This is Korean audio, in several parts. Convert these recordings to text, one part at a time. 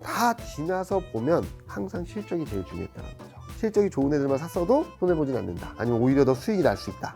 다 지나서 보면 항상 실적이 제일 중요했다는 거죠. 실적이 좋은 애들만 샀어도 손해보진 않는다. 아니면 오히려 더 수익이 날 수 있다.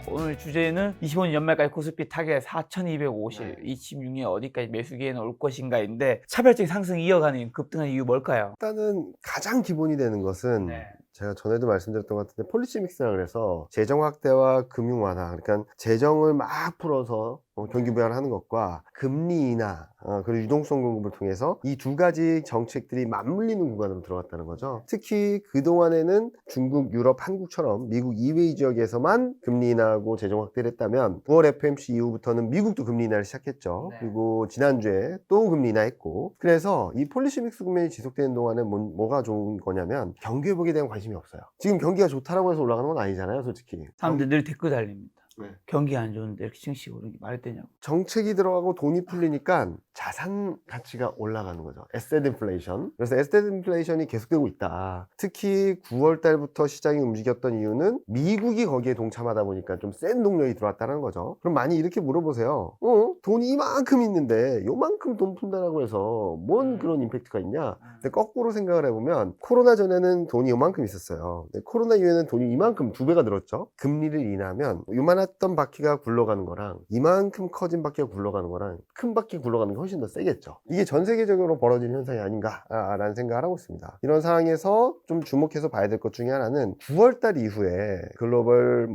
오늘 주제는 25년 연말까지 코스피 타겟 4,250, 네. 26년 어디까지 매수 기회는 올 것인가인데 차별적인 상승 이어가는 급등한 이유 뭘까요? 일단은 가장 기본이 되는 것은 네. 제가 전에도 말씀드렸던 것 같은데 폴리시 믹스라 그래서 재정 확대와 금융 완화, 그러니까 재정을 막 풀어서 경기 부양하는 것과 금리 인하 그리고 유동성 공급을 통해서 이 두 가지 정책들이 맞물리는 구간으로 들어갔다는 거죠. 특히 그동안에는 중국, 유럽, 한국처럼 미국 이외의 지역에서만 금리 인하하고 재정 확대를 했다면 9월 FOMC 이후부터는 미국도 금리 인하를 시작했죠. 네. 그리고 지난주에 또 금리 인하했고, 그래서 이 폴리시 믹스 국면이 지속되는 동안에 뭐가 좋은 거냐면 경기 회복에 대한 관심이 없어요. 지금 경기가 좋다라고 해서 올라가는 건 아니잖아요, 솔직히. 사람들 늘 댓글 달립니다. 네. 경기 안 좋은데 이렇게 증시가 오르는 게 말이 되냐고. 정책이 들어가고 돈이 풀리니까 자산 가치가 올라가는 거죠. 에셋 인플레이션. 그래서 에셋 인플레이션이 계속되고 있다. 특히 9월 달부터 시장이 움직였던 이유는 미국이 거기에 동참하다 보니까 좀 센 동력이 들어왔다는 거죠. 그럼 많이 이렇게 물어보세요. 돈이 이만큼 있는데 요만큼 돈 푼다라고 해서 뭔 그런 임팩트가 있냐? 근데 거꾸로 생각을 해보면 코로나 전에는 돈이 요만큼 있었어요. 근데 코로나 이후에는 돈이 이만큼 2배가 늘었죠. 금리를 인하면 요만했던 바퀴가 굴러가는 거랑 이만큼 커진 바퀴가 굴러가는 거랑 큰 바퀴 굴러가는 게 훨씬 더 세겠죠. 이게 전 세계적으로 벌어지는 현상이 아닌가라는 생각을 하고 있습니다. 이런 상황에서 좀 주목해서 봐야 될 것 중에 하나는 9월달 이후에 글로벌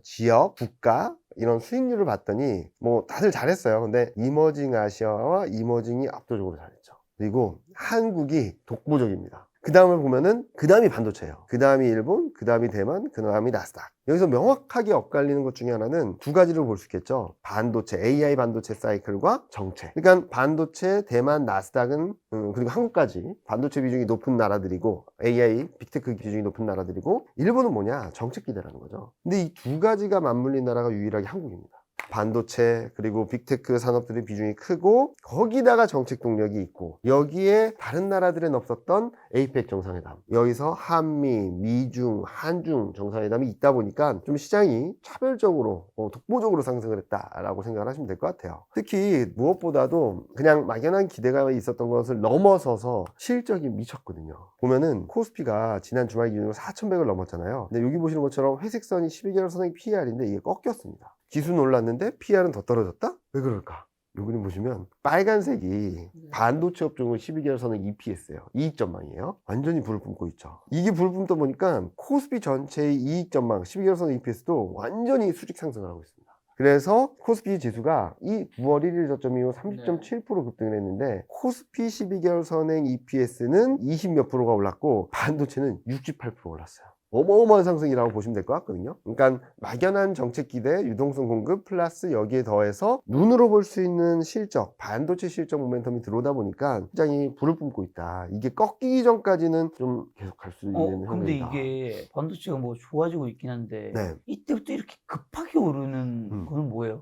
지역, 국가 이런 수익률을 봤더니 다들 잘했어요. 근데 이머징 아시아와 이머징이 압도적으로 잘했죠. 그리고 한국이 독보적입니다. 그 다음을 보면은 그 다음이 반도체예요. 그 다음이 일본, 그 다음이 대만, 그 다음이 나스닥. 여기서 명확하게 엇갈리는 것 중에 하나는 두 가지로 볼 수 있겠죠. 반도체, AI 반도체 사이클과 정체. 그러니까 반도체, 대만, 나스닥은 그리고 한국까지 반도체 비중이 높은 나라들이고 AI, 빅테크 비중이 높은 나라들이고, 일본은 뭐냐? 정책 기대라는 거죠. 근데 이 두 가지가 맞물린 나라가 유일하게 한국입니다. 반도체 그리고 빅테크 산업들의 비중이 크고 거기다가 정책 동력이 있고, 여기에 다른 나라들은 없었던 에이펙 정상회담, 여기서 한미, 미중, 한중 정상회담이 있다 보니까 좀 시장이 차별적으로 독보적으로 상승을 했다라고 생각을 하시면 될 것 같아요. 특히 무엇보다도 그냥 막연한 기대가 있었던 것을 넘어서서 실적이 미쳤거든요. 보면은 코스피가 지난 주말 기준으로 4,100을 넘었잖아요. 근데 여기 보시는 것처럼 회색선이 12개월 선행 PER인데 이게 꺾였습니다. 기준 올랐는데 PR은 더 떨어졌다? 왜 그럴까? 요 그림 보시면 빨간색이 반도체 업종의 12개월 선행 EPS예요. 이익 전망이에요. 완전히 불을 뿜고 있죠. 이게 불을 뿜다 보니까 코스피 전체의 이익 전망 12개월 선행 EPS도 완전히 수직 상승을 하고 있습니다. 그래서 코스피 지수가 이 9월 1일 저점 이후 30.7% 급등을 했는데, 코스피 12개월 선행 EPS는 20 몇 프로가 올랐고 반도체는 68% 올랐어요. 어마어마한 상승이라고 보시면 될 것 같거든요. 그러니까 막연한 정책 기대, 유동성 공급 플러스 여기에 더해서 눈으로 볼 수 있는 실적, 반도체 실적 모멘텀이 들어오다 보니까 시장이 불을 뿜고 있다. 이게 꺾이기 전까지는 좀 계속 갈 수 있는 근데 형국이다. 이게 반도체가 좋아지고 있긴 한데 네. 이때부터 이렇게 급하게 오르는 건 뭐예요?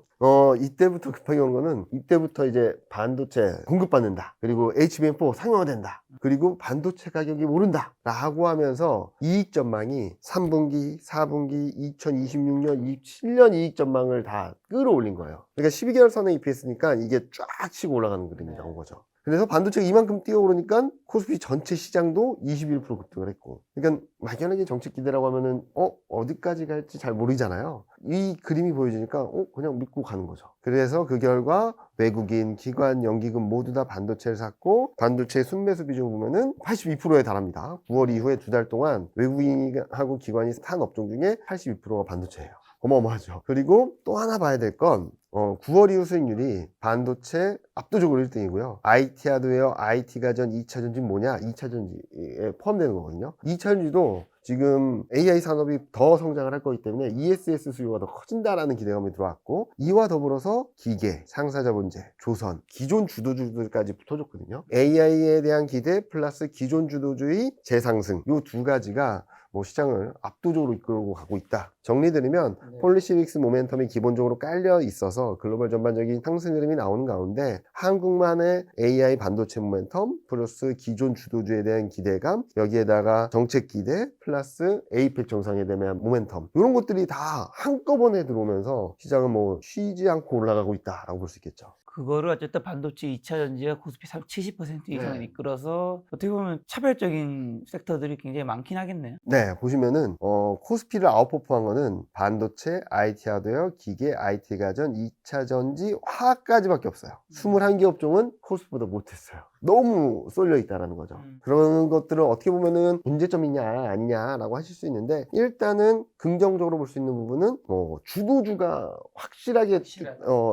이때부터 급하게 오는 거는, 이때부터 이제 반도체 공급받는다. 그리고 HBM4 상용화된다. 그리고 반도체 가격이 오른다. 라고 하면서 이익 전망이 3분기, 4분기, 2026년, 27년 이익 전망을 다 끌어올린 거예요. 그러니까 12개월 선의 EPS니까 이게 쫙 치고 올라가는 그림이 나온 거죠. 그래서 반도체가 이만큼 뛰어오르니까 코스피 전체 시장도 21% 급등을 했고, 그러니까 막연하게 정책 기대라고 하면은 어디까지 갈지 잘 모르잖아요. 이 그림이 보여지니까 그냥 믿고 가는 거죠. 그래서 그 결과 외국인, 기관, 연기금 모두 다 반도체를 샀고, 반도체 순매수 비중을 보면은 82%에 달합니다. 9월 이후에 두 달 동안 외국인하고 기관이 산 업종 중에 82%가 반도체예요. 어마어마하죠. 그리고 또 하나 봐야 될 건 9월 이후 수익률이 반도체 압도적으로 1등이고요. IT 하드웨어, IT 가전, 2차 전지 뭐냐? 2차 전지에 포함되는 거거든요. 2차 전지도 지금 AI 산업이 더 성장을 할 거기 때문에 ESS 수요가 더 커진다라는 기대감이 들어왔고, 이와 더불어서 기계, 상사자본재, 조선, 기존 주도주들까지 붙어줬거든요. AI에 대한 기대 플러스 기존 주도주의 재상승, 이 두 가지가 시장을 압도적으로 이끌고 가고 있다. 정리드리면 네. 폴리시믹스 모멘텀이 기본적으로 깔려 있어서 글로벌 전반적인 상승 흐름이 나오는 가운데 한국만의 AI 반도체 모멘텀 플러스 기존 주도주에 대한 기대감, 여기에다가 정책 기대 플러스 에이펙 정상에 대한 모멘텀, 이런 것들이 다 한꺼번에 들어오면서 시장은 뭐 쉬지 않고 올라가고 있다라고 볼 수 있겠죠. 그거를 어쨌든 반도체 2차 전지가 코스피 70% 이상을 네. 이끌어서 어떻게 보면 차별적인 섹터들이 굉장히 많긴 하겠네요. 네, 보시면은 코스피를 아웃퍼포한 거는 반도체, IT 하드웨어, 기계, IT 가전, 2차 전지, 화학까지밖에 없어요. 21개 업종은 코스피보다 못했어요. 너무 쏠려 있다라는 거죠. 그런 것들을 어떻게 보면은 문제점이냐 아니냐라고 하실 수 있는데, 일단은 긍정적으로 볼 수 있는 부분은 주도주가 확실하게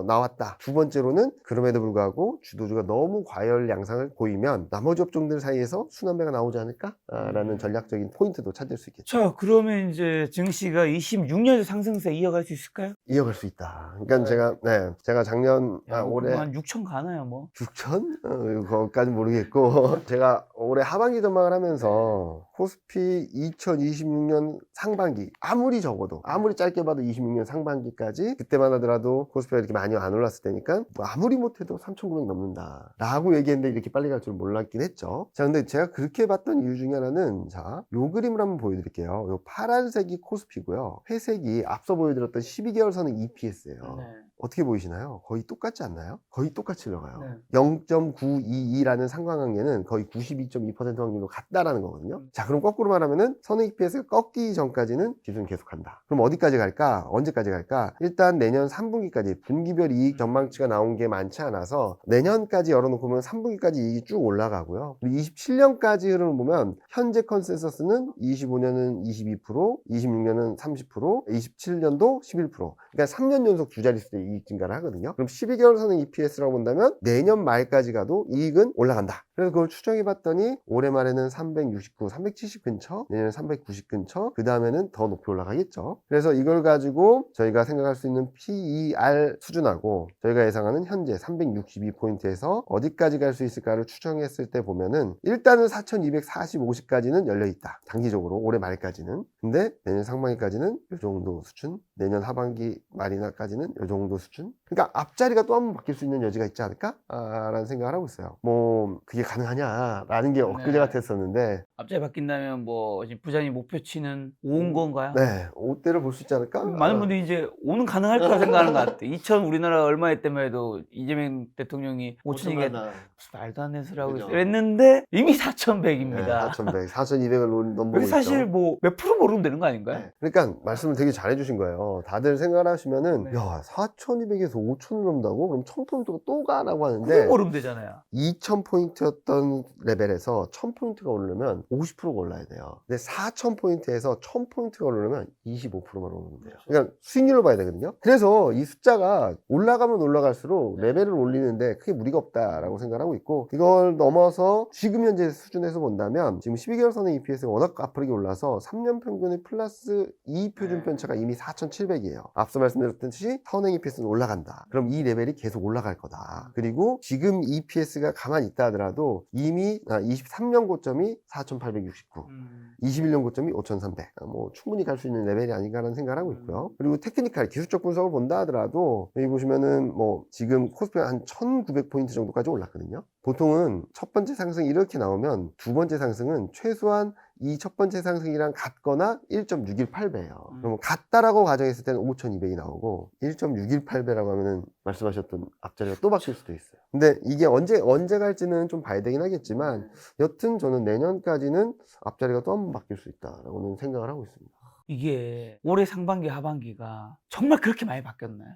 나왔다. 두 번째로는 그럼에도 불구하고 주도주가 너무 과열 양상을 보이면 나머지 업종들 사이에서 순환매가 나오지 않을까라는 전략적인 포인트도 찾을 수 있겠죠. 자, 그러면 이제 증시가 26년의 상승세 이어갈 수 있을까요? 이어갈 수 있다. 그러니까 제가 작년 올해 한 6천 가나요, 뭐? 6천? 그거까지 모르겠고 제가 올해 하반기 전망을 하면서 코스피 2026년 상반기, 아무리 적어도 아무리 짧게 봐도 26년 상반기까지, 그때만 하더라도 코스피가 이렇게 많이 안 올랐을 때니까 뭐 아무리 못해도 3,900 넘는다 라고 얘기했는데 이렇게 빨리 갈 줄 몰랐긴 했죠. 자, 근데 제가 그렇게 봤던 이유 중에 하나는, 자, 요 그림을 한번 보여드릴게요. 요 파란색이 코스피고요, 회색이 앞서 보여드렸던 12개월 선은 EPS예요. 어떻게 보이시나요? 거의 똑같지 않나요? 거의 똑같이 흘러가요. 0.922라는 상관관계는 거의 92.2% 확률로 같다라는 거거든요. 자, 그럼 거꾸로 말하면은 선행 EPS가 꺾이기 전까지는 기술은 계속 간다. 그럼 어디까지 갈까? 언제까지 갈까? 일단 내년 3분기까지 분기별 이익 전망치가 나온 게 많지 않아서 내년까지 열어놓고 보면 3분기까지 이익이 쭉 올라가고요. 그리고 27년까지 흐름을 보면 현재 컨센서스는 25년은 22%, 26년은 30%, 27년도 11%. 그러니까 3년 연속 두 자릿수 이익 증가를 하거든요. 그럼 12개월 선행 EPS라고 본다면 내년 말까지 가도 이익은 올라간다. 그래서 그걸 추정해 봤더니 올해 말에는 369, 370 근처, 내년에 390 근처, 그 다음에는 더 높이 올라가겠죠. 그래서 이걸 가지고 저희가 생각할 수 있는 PER 수준하고 저희가 예상하는 현재 362포인트에서 어디까지 갈 수 있을까를 추정했을 때 보면은 일단은 4,240, 50까지는 열려 있다. 단기적으로 올해 말까지는. 근데 내년 상반기까지는 이 정도 수준, 내년 하반기 말이나까지는 이 정도 수준. 그러니까 앞자리가 또 한 번 바뀔 수 있는 여지가 있지 않을까? 라는 생각을 하고 있어요. 뭐 그게 가능하냐라는 게 엊그제 같았었는데, 앞자리 바뀐다면 뭐 지금 부장님 목표치는 5인 건가요? 네, 5대를 볼 수 있지 않을까? 많은 분들이 이제 5는 가능할 거라 생각하는 것 같아. 2000 우리나라 얼마 때만 해도 이재명 대통령이 5천 얘기 말도 안 되는 소리 하고 그죠. 있어요. 했는데 이미 4,100입니다. 4,100, 4,200을 넘보고 여기 사실 있죠. 뭐 몇 프로 모르면 되는 거 아닌가요? 네. 그러니까 말씀을 되게 잘해주신 거예요. 다들 생각을 하시면은 네. 야, 4,200에서 5,000을 넘는다고? 그럼 1,000포인트가 또 가라고 그거 하는데, 모르면 되잖아요. 2,000포인트였던 레벨에서 1,000포인트가 오르려면 50%가 올라야 돼요. 근데 4,000포인트에서 1,000포인트가 오르려면 25%만 오르면 돼요. 그러니까 수익률을 봐야 되거든요. 그래서 이 숫자가 올라가면 올라갈수록 레벨을 올리는데 크게 무리가 없다라고 생각하고 있고, 이걸 넘어서 지금 현재 수준에서 본다면 지금 12개월 선의 EPS가 워낙 가파르게 올라서 3년 평균의 플러스 2표준 편차가 이미 4,700이에요. 앞서 말씀드렸듯이 선행 EPS는 올라간다. 그럼 이 레벨이 계속 올라갈 거다. 그리고 지금 EPS가 가만히 있다 하더라도 이미 23년 고점이 4,869, 21년 고점이 5,300. 뭐 충분히 갈 수 있는 레벨이 아닌가라는 생각을 하고 있고요. 그리고 테크니컬 기술적 분석을 본다 하더라도 여기 보시면은 뭐 지금 코스피가 한 1,900포인트 정도까지 올랐거든요. 보통은 첫 번째 상승이 이렇게 나오면 두 번째 상승은 최소한 이 첫 번째 상승이랑 같거나 1.618배예요. 그러면 같다라고 가정했을 때는 5,200이 나오고 1.618배라고 하면은 말씀하셨던 앞자리가 또 바뀔 수도 있어요. 근데 이게 언제 갈지는 좀 봐야 되긴 하겠지만, 여튼 저는 내년까지는 앞자리가 또 한 번 바뀔 수 있다라고는 생각을 하고 있습니다. 이게 올해 상반기 하반기가 정말 그렇게 많이 바뀌었나요?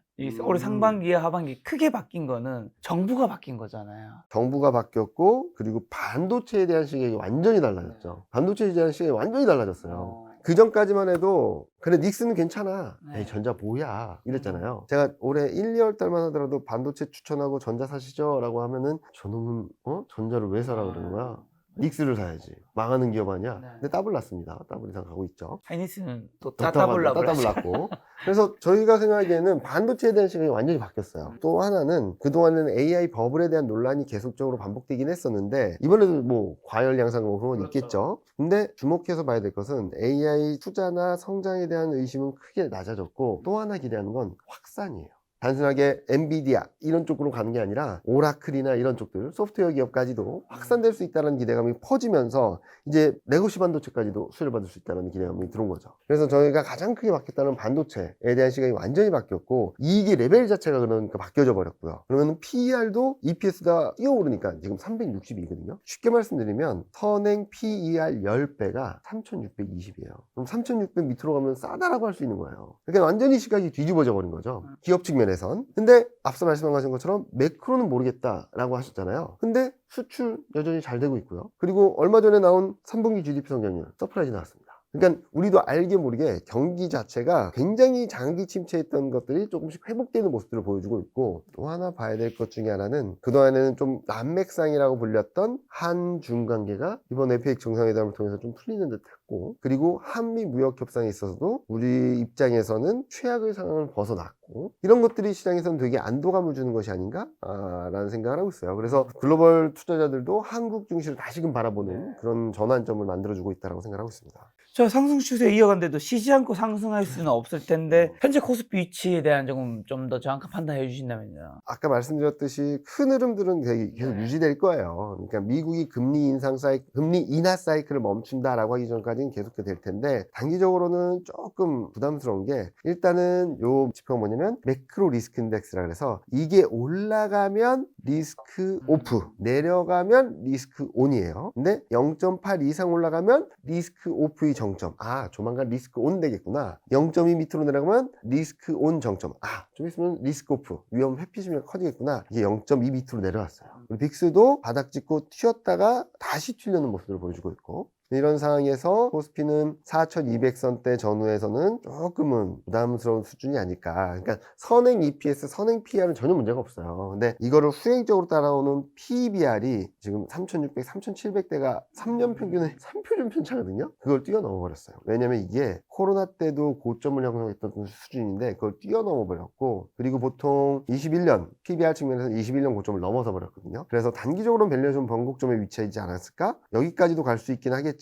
올해 상반기에 하반기 크게 바뀐 거는 정부가 바뀐 거잖아요. 정부가 바뀌었고, 그리고 반도체에 대한 시각이 완전히 달라졌죠. 반도체에 대한 시각이 완전히 달라졌어요. 그 전까지만 해도 그래 닉슨은 괜찮아, 네. 에이 전자 뭐야 이랬잖아요. 제가 올해 1, 2월 달만 하더라도 반도체 추천하고 전자 사시죠 라고 하면은 저놈은 전자를 왜 사라 그러는 거야. 닉스를 사야지. 망하는 기업 아니야. 네. 근데 더블 났습니다. 더블 이상 가고 있죠. 하이닉스는 또 더블 따따블라블 났고. 그래서 저희가 생각하기에는 반도체에 대한 시각이 완전히 바뀌었어요. 또 하나는 그동안에는 AI 버블에 대한 논란이 계속적으로 반복되긴 했었는데 이번에도 뭐 과열 양상 그런 건 있겠죠. 근데 주목해서 봐야 될 것은 AI 투자나 성장에 대한 의심은 크게 낮아졌고 또 하나 기대하는 건 확산이에요. 단순하게 엔비디아 이런 쪽으로 가는 게 아니라 오라클이나 이런 쪽들 소프트웨어 기업까지도 확산될 수 있다는 기대감이 퍼지면서 이제 레거시 반도체까지도 수혜를 받을 수 있다는 기대감이 들어온 거죠. 그래서 저희가 가장 크게 바뀌었다는 반도체에 대한 시각이 완전히 바뀌었고 이익의 레벨 자체가 그러니까 바뀌어져 버렸고요. 그러면 PER도 EPS가 뛰어오르니까 지금 362거든요. 쉽게 말씀드리면 선행 PER 10배가 3620이에요. 그럼 3600 밑으로 가면 싸다라고 할 수 있는 거예요. 그러니까 완전히 시각이 뒤집어져 버린 거죠. 기업 측면 근데 앞서 말씀하신 것처럼 매크로는 모르겠다라고 하셨잖아요. 근데 수출 여전히 잘 되고 있고요. 그리고 얼마 전에 나온 3분기 GDP 성장률 서프라이즈 나왔습니다. 그러니까 우리도 알게 모르게 경기 자체가 굉장히 장기 침체했던 것들이 조금씩 회복되는 모습들을 보여주고 있고 또 하나 봐야 될 것 중에 하나는 그동안에는 좀 난맥상이라고 불렸던 한중 관계가 이번 FX 정상회담을 통해서 좀 풀리는 듯 했고 그리고 한미 무역 협상에 있어서도 우리 입장에서는 최악의 상황을 벗어났고 이런 것들이 시장에서는 되게 안도감을 주는 것이 아닌가 라는 생각을 하고 있어요. 그래서 글로벌 투자자들도 한국 증시를 다시금 바라보는 그런 전환점을 만들어주고 있다고 생각하고 있습니다. 저 상승 추세 이어간데도 쉬지 않고 상승할 수는 없을 텐데 현재 코스피 위치에 대한 좀 더 정확한 판단해 주신다면요. 아까 말씀드렸듯이 큰 흐름들은 계속 유지될 거예요. 그러니까 미국이 금리 인하 사이클을 멈춘다라고 하기 전까지는 계속 될 텐데 단기적으로는 조금 부담스러운 게 일단은 요 지표가 뭐냐면 매크로 리스크 인덱스라 그래서 이게 올라가면 리스크 오프, 내려가면 리스크 온이에요. 근데 0.8 이상 올라가면 리스크 오프의 정점. 조만간 리스크 온 되겠구나. 0.2 밑으로 내려가면 리스크 온 정점. 좀 있으면 리스크 오프, 위험 회피 심리가 커지겠구나. 이게 0.2 밑으로 내려왔어요. 그리고 빅스도 바닥 찍고 튀었다가 다시 튀려는 모습을 보여주고 있고 이런 상황에서 코스피는 4200선대 전후에서는 조금은 부담스러운 수준이 아닐까. 그러니까 선행 EPS, 선행 PER은 전혀 문제가 없어요. 근데 이거를 후행적으로 따라오는 PBR이 지금 3600, 3700대가 3년 평균에 3표준 편차거든요. 그걸 뛰어넘어 버렸어요. 왜냐면 이게 코로나 때도 고점을 형성했던 수준인데 그걸 뛰어넘어 버렸고 그리고 보통 21년 PBR 측면에서 21년 고점을 넘어서 버렸거든요. 그래서 단기적으로는 밸류에이션 번곡점에 위치하지 않았을까? 여기까지도 갈 수 있긴 하겠지만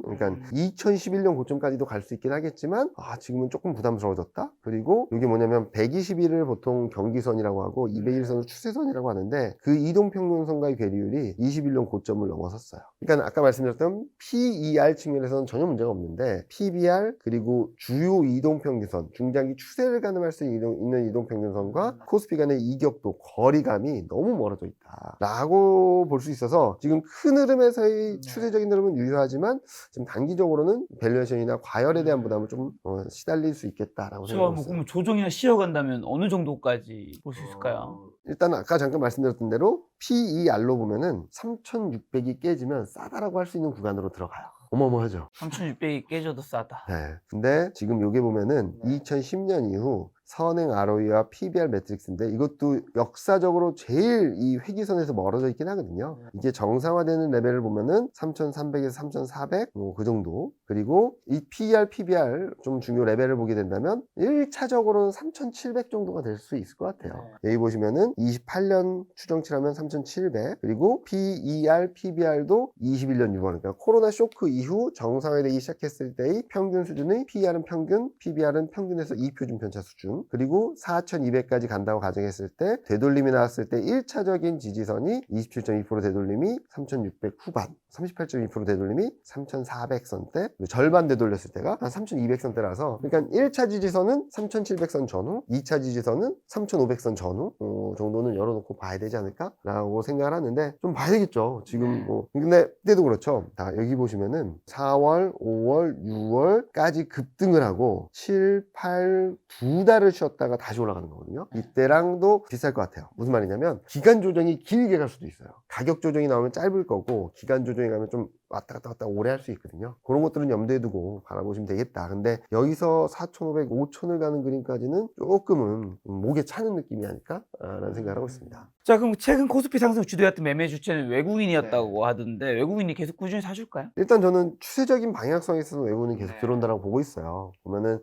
그러니까 2011년 고점까지도 갈 수 있긴 하겠지만 지금은 조금 부담스러워졌다. 그리고 이게 뭐냐면 121을 보통 경기선이라고 하고 201선을 추세선이라고 하는데 그 이동평균선과의 괴리율이 21년 고점을 넘어섰어요. 그러니까 아까 말씀드렸던 PER 측면에서는 전혀 문제가 없는데 PBR 그리고 주요 이동평균선 중장기 추세를 가늠할 수 있는 이동평균선과 코스피 간의 이격도 거리감이 너무 멀어져 있다 라고 볼 수 있어서 지금 큰 흐름에서의 추세적인 흐름은 유효하지만 지금 단기적으로는 밸류에이션이나 과열에 대한 부담을 좀 시달릴 수 있겠다라고 생각합니다. 그럼 조정이나 쉬어간다면 어느 정도까지 볼 수 있을까요? 일단 아까 잠깐 말씀드렸던 대로 PER로 보면은 3600이 깨지면 싸다라고 할 수 있는 구간으로 들어가요. 어마어마하죠. 3600이 깨져도 싸다. 네. 근데 지금 요게 보면은 2010년 이후 선행 ROE와 PBR 매트릭스인데 이것도 역사적으로 제일 이 회기선에서 멀어져 있긴 하거든요. 이게 정상화되는 레벨을 보면은 3300에서 3400 그 정도. 그리고 이 PER, PBR 좀 중요 레벨을 보게 된다면 1차적으로는 3700 정도가 될 수 있을 것 같아요. 여기 보시면은 28년 추정치라면 3700 그리고 PER, PBR도 21년 6월 그러니까 코로나 쇼크 이후 정상화되기 시작했을 때의 평균 수준의 PER은 평균, PBR은 평균에서 2표준 편차 수준 그리고 4200까지 간다고 가정했을 때 되돌림이 나왔을 때 1차적인 지지선이 27.2% 되돌림이 3600 후반 38.2% 되돌림이 3400선대 절반 되돌렸을 때가 한 3200선대라서 그러니까 1차 지지선은 3700선 전후 2차 지지선은 3500선 전후 정도는 열어놓고 봐야 되지 않을까 라고 생각을 하는데 좀 봐야 되겠죠 지금 근데 그때도 그렇죠 여기 보시면은 4월 5월 6월까지 급등을 하고 7, 8 두 달을 쉬었다가 다시 올라가는 거거든요 이때랑도 비쌀 것 같아요 무슨 말이냐면 기간 조정이 길게 갈 수도 있어요 가격 조정이 나오면 짧을 거고 기간 조정이 가면 좀 왔다 갔다 오래 할 수 있거든요 그런 것들은 염두에 두고 바라보시면 되겠다 근데 여기서 4,500, 5,000을 가는 그림까지는 조금은 목에 차는 느낌이 아닐까 않나라는 생각을 하고 있습니다. 자, 그럼 최근 코스피 상승 주도했던 매매 주체는 외국인이었다고 하던데 외국인이 계속 꾸준히 사줄까요? 일단 저는 추세적인 방향성에 있어서 외국인은 계속 네. 들어온다고 보고 있어요. 보면은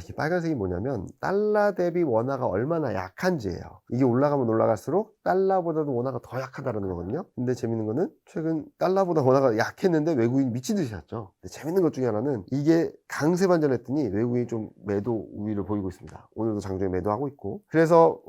이게 빨간색이 뭐냐면 달러 대비 원화가 얼마나 약한지예요. 이게 올라가면 올라갈수록 달러보다도 원화가 더 약하다는 거거든요. 근데 재밌는 거는 최근 달러보다 원화가 약했는데 외국인이 미친 듯이 샀죠. 근데 재밌는 것 중에 하나는 이게 강세 반전했더니 외국인이 좀 매도 우위를 보이고 있습니다. 오늘도 장중에 매도하고 있고. 그래서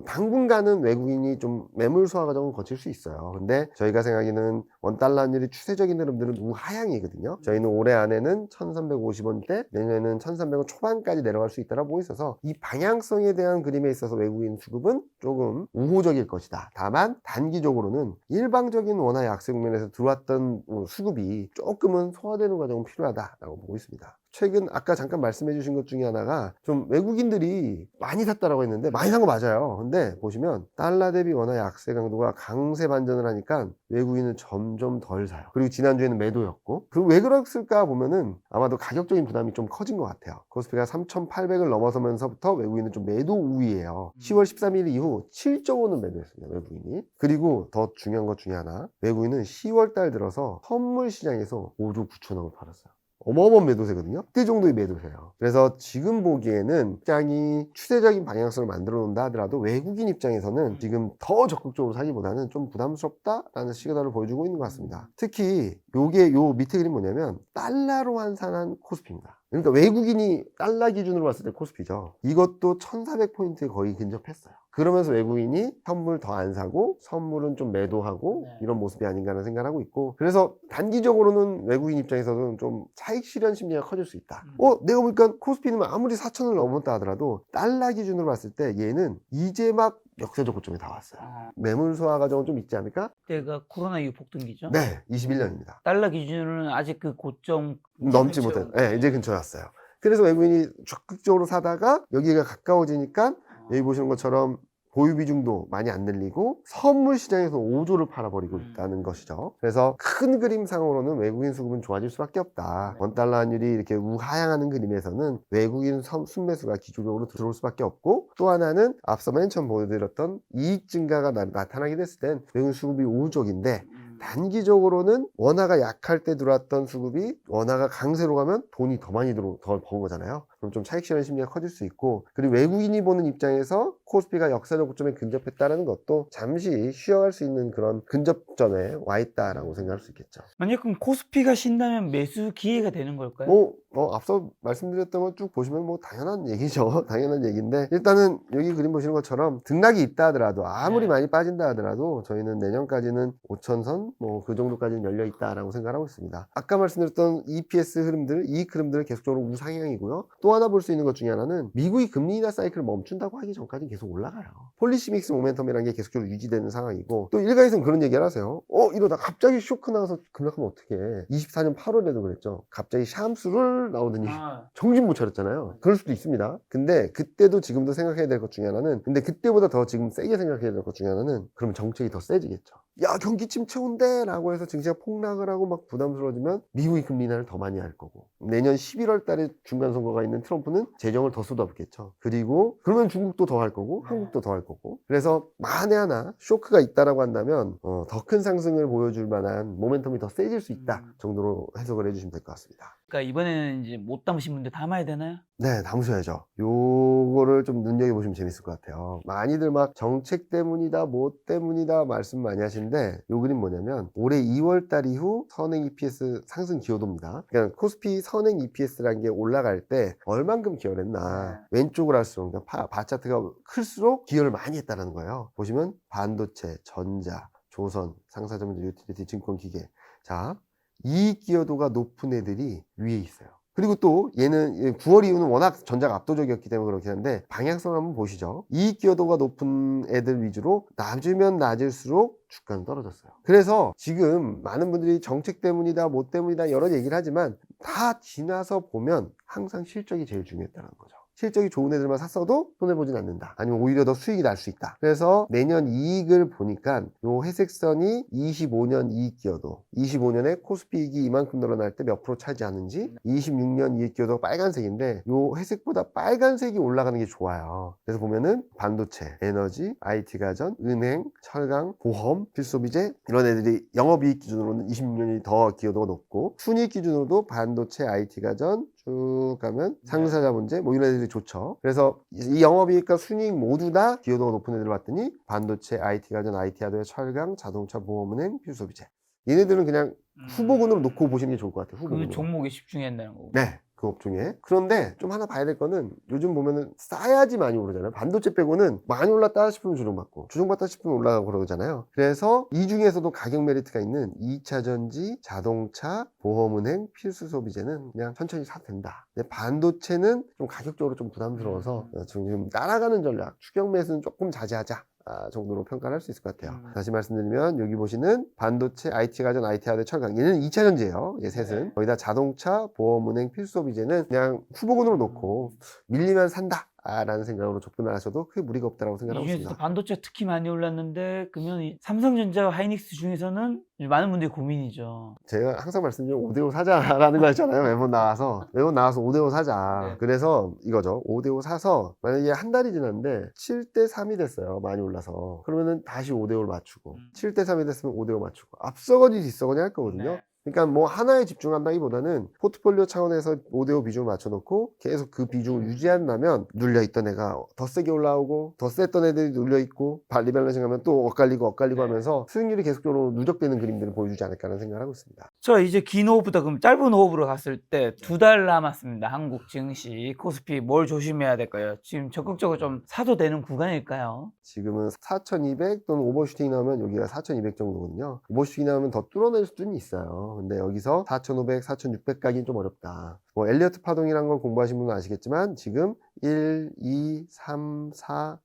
당분간은 외국인이 좀 매물 소화 과정을 거칠 수 있어요. 근데 저희가 생각하기는 원달러 환율이 추세적인 흐름들은 우하향이거든요. 저희는 올해 안에는 1350원대, 내년에는 1300원 초반까지 내려갈 수 있다고 보고 있어서 이 방향성에 대한 그림에 있어서 외국인 수급은 조금 우호적일 것이다. 다만 단기적으로는 일방적인 원화 약세 국면에서 들어왔던 수급이 조금은 소화되는 과정은 필요하다라고 보고 있습니다. 최근 아까 잠깐 말씀해 주신 것 중에 하나가 좀 외국인들이 많이 샀다라고 했는데 많이 산 거 맞아요. 근데 보시면 달러 대비 원화 약세 강도가 강세 반전을 하니까 외국인은 점점 덜 사요. 그리고 지난주에는 매도였고, 그리고 왜 그랬을까 보면은 아마도 가격적인 부담이 좀 커진 것 같아요. 코스피가 3,800을 넘어서면서부터 외국인은 좀 매도 우위예요. 10월 13일 이후 7조 원은 매도했습니다, 외국인이. 그리고 더 중요한 것 중에 하나, 외국인은 10월 달 들어서 선물 시장에서 5조 9천억을 팔았어요. 어마어마한 매도세거든요. 그때 정도의 매도세예요. 그래서 지금 보기에는 시장이 추세적인 방향성을 만들어 놓는다 하더라도 외국인 입장에서는 지금 더 적극적으로 사기보다는 좀 부담스럽다라는 시그널을 보여주고 있는 것 같습니다. 특히 요 밑에 그림 뭐냐면 달러로 환산한 코스피입니다. 그러니까 외국인이 달러 기준으로 봤을 때 코스피죠. 이것도 1400포인트에 거의 근접했어요. 그러면서 외국인이 선물 더 안 사고 선물은 좀 매도하고 이런 모습이 아닌가 하는 생각을 하고 있고, 그래서 단기적으로는 외국인 입장에서는 좀 차익 실현 심리가 커질 수 있다. 내가 보니까 코스피는 아무리 4천을 넘었다 하더라도 달러 기준으로 봤을 때 얘는 이제 막 역사적 고점에 다 왔어요. 매물 소화 과정은 좀 있지 않을까? 그때가 코로나 이후 폭등기죠? 네, 21년입니다. 달러 기준으로는 아직 그 고점 넘지 못해. 네, 이제 근처에 왔어요. 그래서 외국인이 적극적으로 사다가 여기가 가까워지니까 여기 보시는 것처럼 보유 비중도 많이 안 늘리고 선물 시장에서 5조를 팔아버리고 있다는 것이죠. 그래서 큰 그림상으로는 외국인 수급은 좋아질 수밖에 없다. 원달러 환율이 이렇게 우하향하는 그림에서는 외국인 순매수가 기조적으로 들어올 수밖에 없고, 또 하나는 앞서 맨 처음 보여드렸던 이익 증가가 나타나게 됐을 땐 외국인 수급이 우호적인데, 단기적으로는 원화가 약할 때 들어왔던 수급이 원화가 강세로 가면 돈이 더 많이 더 번 거잖아요. 그럼 좀 차익 실현 심리가 커질 수 있고, 그리고 외국인이 보는 입장에서 코스피가 역사적 고점에 근접했다는 것도 잠시 쉬어갈 수 있는 그런 근접점에 와 있다라고 생각할 수 있겠죠. 만약 그럼 코스피가 신다면 매수 기회가 되는 걸까요? 앞서 말씀드렸던 거 쭉 보시면 당연한 얘기죠. 당연한 얘기인데, 일단은 여기 그림 보시는 것처럼 등락이 있다 하더라도, 아무리 많이 빠진다 하더라도 저희는 내년까지는 5천선 그 정도까지는 열려 있다라고 생각하고 있습니다. 아까 말씀드렸던 EPS 흐름들, 이익 흐름들은 계속적으로 우상향이고요. 또 하나 볼 수 있는 것 중에 하나는 미국이 금리 인하 사이클을 멈춘다고 하기 전까지는 계속 올라가요. 폴리시 믹스 모멘텀이라는 게 계속적으로 유지되는 상황이고, 또 일각에서는 그런 얘기를 하세요. 이러다 갑자기 쇼크 나와서 급락하면 어떡해. 24년 8월에도 그랬죠. 갑자기 샴수를 나오더니 정신 못 차렸잖아요. 그럴 수도 있습니다. 근데 그때도 지금도 생각해야 될 것 중에 하나는, 근데 그때보다 더 지금 세게 생각해야 될 것 중에 하나는, 그러면 정책이 더 세지겠죠. 야, 경기 침체 온대 라고 해서 증시가 폭락을 하고 막 부담스러워지면 미국이 금리 인하를 더 많이 할 거고, 내년 11월 달에 중간 선거가 있는 트럼프는 재정을 더 쏟아붓겠죠. 그리고 그러면 중국도 더 할 거고 한국도 더 할 거고, 그래서 만에 하나 쇼크가 있다라고 한다면 더 큰 상승을 보여줄 만한 모멘텀이 더 세질 수 있다 정도로 해석을 해주시면 될 것 같습니다. 그러니까 이번에는 이제 못 담으신 분들 담아야 되나요? 네, 담으셔야죠. 요거를 좀 눈여겨보시면 재밌을 것 같아요. 많이들 막 정책 때문이다, 뭐 때문이다 말씀 많이 하시는데, 요 그림 뭐냐면 올해 2월 달 이후 선행 EPS 상승 기여도입니다. 그러니까 코스피 선행 EPS라는 게 올라갈 때 얼만큼 기여를 했나. 왼쪽으로 할수록, 그러니까 바 차트가 클수록 기여를 많이 했다는 거예요. 보시면 반도체, 전자, 조선, 상사점들, 유틸리티, 증권, 기계. 자, 이익 기여도가 높은 애들이 위에 있어요. 그리고 또 얘는 9월 이후는 워낙 전자가 압도적이었기 때문에 그렇긴 한데, 방향성 한번 보시죠. 이익 기여도가 높은 애들 위주로 낮으면 낮을수록 주가는 떨어졌어요. 그래서 지금 많은 분들이 정책 때문이다, 뭐 때문이다 여러 얘기를 하지만 다 지나서 보면 항상 실적이 제일 중요했다는 거죠. 실적이 좋은 애들만 샀어도 손해보진 않는다. 아니면 오히려 더 수익이 날 수 있다. 그래서 내년 이익을 보니까 요 회색선이 25년 이익 기여도, 25년에 코스피 이익이 이만큼 늘어날 때 몇 프로 차지하는지, 26년 이익 기여도 빨간색인데 요 회색보다 빨간색이 올라가는 게 좋아요. 그래서 보면은 반도체, 에너지, IT 가전, 은행, 철강, 보험, 필수소비재 이런 애들이 영업이익 기준으로는 26년이 더 기여도가 높고, 순이익 기준으로도 반도체, IT 가전 쭉 가면 상사자 문제 뭐 이런 애들이 좋죠. 그래서 이 영업이익과 순이익 모두 다 기여도가 높은 애들을 봤더니 반도체, IT 가전, IT 하드웨어, 철강, 자동차, 보험은행, 필수소비재. 얘네들은 그냥 후보군으로 놓고 보시는 게 좋을 것 같아요. 그 후보군으로. 종목에 집중했다는 거고. 네. 그 업종에. 그런데 좀 하나 봐야 될 거는 요즘 보면은 싸야지 많이 오르잖아요. 반도체 빼고는 많이 올랐다 싶으면 조정받고, 조정받다 싶으면 올라가고 그러잖아요. 그래서 이 중에서도 가격 메리트가 있는 2차전지, 자동차, 보험은행, 필수소비재는 그냥 천천히 사도 된다. 근데 반도체는 좀 가격적으로 좀 부담스러워서 지금 따라가는 전략, 추격 매수는 조금 자제하자. 정도로 평가를 할 수 있을 것 같아요. 다시 말씀드리면 여기 보시는 반도체, IT 가전, IT 하드, 철강 얘는 2차전지예요. 얘 셋은. 거기다 자동차, 보험은행, 필수소비재는 그냥 후보군으로 놓고 밀리면 산다. 라는 생각으로 접근을 하셔도 크게 무리가 없다고 이 생각하고 중에서도 있습니다. 반도체 특히 많이 올랐는데 그러면 이 삼성전자와 하이닉스 중에서는 많은 분들이 고민이죠. 제가 항상 말씀드리는 5대5 사자라는 거 있잖아요. 매번 나와서 5대5 사자. 네. 그래서 이거죠. 5대5 사서 만약에 한 달이 지났는데 7대3이 됐어요. 많이 올라서. 그러면은 다시 5대5를 맞추고 7대3이 됐으면 5대5 맞추고 앞서거니 뒤서거니 할 거거든요. 네. 그러니까 뭐 하나에 집중한다기보다는 포트폴리오 차원에서 5대5 비중을 맞춰놓고 계속 그 비중을 유지한다면 눌려있던 애가 더 세게 올라오고 더 셌던 애들이 눌려있고 리밸런싱 하면 또 엇갈리고 하면서 수익률이 계속적으로 누적되는 그림들을 보여주지 않을까라는 생각을 하고 있습니다. 저 이제 긴 호흡부터 그럼 짧은 호흡으로 갔을 때 2달 남았습니다. 한국 증시, 코스피 뭘 조심해야 될까요? 지금 적극적으로 좀 사도 되는 구간일까요? 지금은 4200 또는 오버슈팅 나오면 여기가 4200 정도거든요. 오버슈팅 나오면 더 뚫어낼 수는 있어요. 근데 여기서 4500, 4600 가기는 좀 어렵다. 뭐 엘리어트 파동이란 걸 공부하신 분은 아시겠지만 지금 1, 2, 3, 4,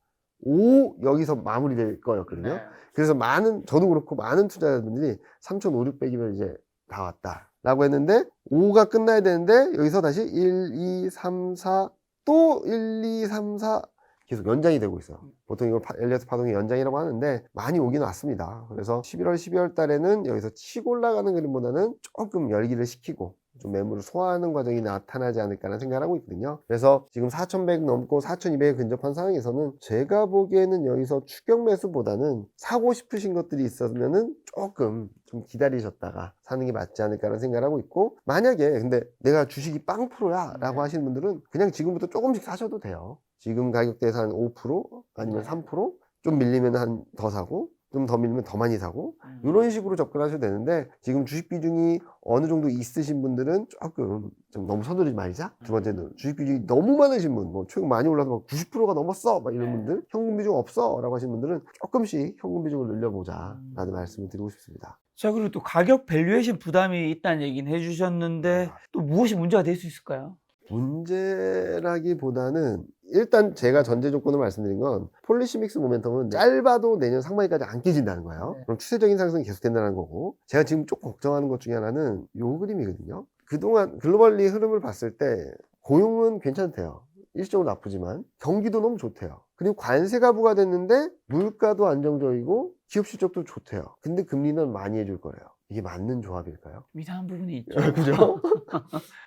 5 여기서 마무리될 거였거든요. 그래서 저도 그렇고 많은 투자자분들이 3500, 600이면 이제 다 왔다 라고 했는데 5가 끝나야 되는데 여기서 다시 1, 2, 3, 4 또 1, 2, 3, 4 계속 연장이 되고 있어요. 보통 이걸 엘리어트 파동의 연장이라고 하는데 많이 오긴 왔습니다. 그래서 11월, 12월 달에는 여기서 치고 올라가는 그림보다는 조금 열기를 식히고 좀 매물을 소화하는 과정이 나타나지 않을까라는 생각을 하고 있거든요. 그래서 지금 4100 넘고 4200에 근접한 상황에서는 제가 보기에는 여기서 추격 매수보다는 사고 싶으신 것들이 있었면은 조금 좀 기다리셨다가 사는 게 맞지 않을까라는 생각을 하고 있고, 만약에 근데 내가 주식이 0%야 라고 하시는 분들은 그냥 지금부터 조금씩 사셔도 돼요. 지금 가격대에서 한 5% 아니면 3% 좀 밀리면 한 더 사고 좀 더 밀리면 더 많이 사고 이런 식으로 접근하셔도 되는데, 지금 주식 비중이 어느 정도 있으신 분들은 조금 좀 너무 서두르지 말자. 두 번째는 주식 비중이 너무 많으신 분, 뭐 최근 많이 올라서 막 90%가 넘었어 막 이런 분들, 현금 비중 없어 라고 하시는 분들은 조금씩 현금 비중을 늘려보자 라는 말씀을 드리고 싶습니다. 자, 그리고 또 가격 밸류에이션 부담이 있다는 얘기는 해주셨는데 또 무엇이 문제가 될 수 있을까요? 문제라기보다는 일단 제가 전제 조건을 말씀드린 건 폴리시 믹스 모멘텀은 짧아도 내년 상반기까지 안 깨진다는 거예요. 네. 그럼 추세적인 상승이 계속된다는 거고, 제가 지금 조금 걱정하는 것 중에 하나는 요 그림이거든요. 그동안 글로벌리 흐름을 봤을 때 고용은 괜찮대요. 일시적으로 나쁘지만 경기도 너무 좋대요. 그리고 관세가 부과됐는데 물가도 안정적이고 기업 실적도 좋대요. 근데 금리는 많이 해줄 거래요. 이게 맞는 조합일까요? 이상한 부분이 있죠. 그죠?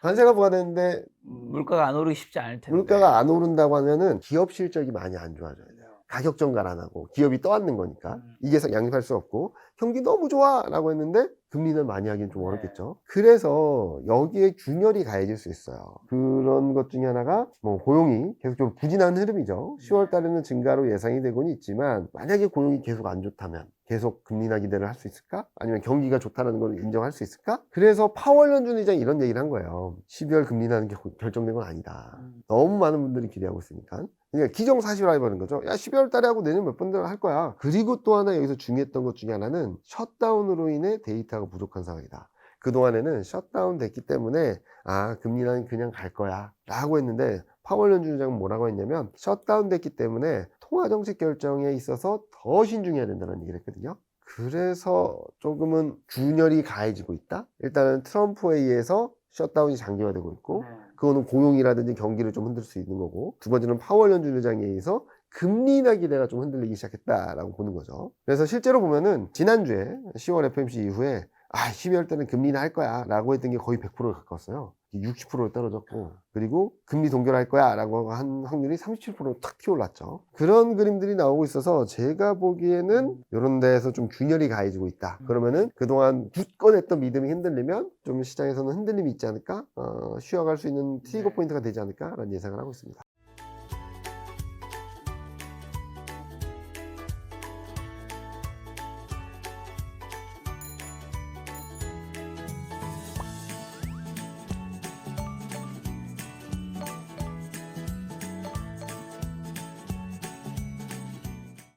관세가 부과됐는데 물가가 안 오르기 쉽지 않을 텐데. 물가가 안 오른다고 하면은 기업 실적이 많이 안 좋아져야 돼요. 가격 전갈 안 하고 기업이 떠안는 거니까 이게 양립할 수 없고, 경기 너무 좋아 라고 했는데 금리는 많이 하기는 좀 어렵겠죠. 그래서 여기에 균열이 가해질 수 있어요. 그런 것 중에 하나가 뭐 고용이 계속적으로 부진하는 흐름이죠. 10월 달에는 증가로 예상이 되고는 있지만, 만약에 고용이 계속 안 좋다면 계속 금리나 기대를 할 수 있을까? 아니면 경기가 좋다는 걸 인정할 수 있을까? 그래서 파월 연준 의장이 이런 얘기를 한 거예요. 12월 금리라는 게 결정된 건 아니다. 너무 많은 분들이 기대하고 있으니까. 그러니까 기정사실화해버린 거죠. 야, 12월 달에 하고 내년 몇 번 할 거야. 그리고 또 하나 여기서 중요했던 것 중에 하나는 셧다운으로 인해 데이터가 부족한 상황이다. 그동안에는 셧다운 됐기 때문에 금리는 그냥 갈 거야 라고 했는데, 파월 연준 의장은 뭐라고 했냐면 셧다운 됐기 때문에 통화정책 결정에 있어서 더 신중해야 된다는 얘기를 했거든요. 그래서 조금은 균열이 가해지고 있다. 일단은 트럼프에 의해서 셧다운이 장기화되고 있고, 그거는 고용이라든지 경기를 좀 흔들 수 있는 거고, 두 번째는 파월 연준 의장에 의해서 금리 인하 기대가 좀 흔들리기 시작했다라고 보는 거죠. 그래서 실제로 보면은 지난주에 10월 FOMC 이후에 12월 때는 금리 인하 할 거야 라고 했던 게 거의 100%를 가까웠어요. 60%로 떨어졌고, 그리고 금리 동결할 거야 라고 한 확률이 37%로 탁 튀어올랐죠. 그런 그림들이 나오고 있어서 제가 보기에는 이런 데에서 좀 균열이 가해지고 있다. 그러면은 그동안 굳건했던 믿음이 흔들리면 좀 시장에서는 흔들림이 있지 않을까, 쉬어갈 수 있는 트리거 포인트가 되지 않을까 라는 예상을 하고 있습니다.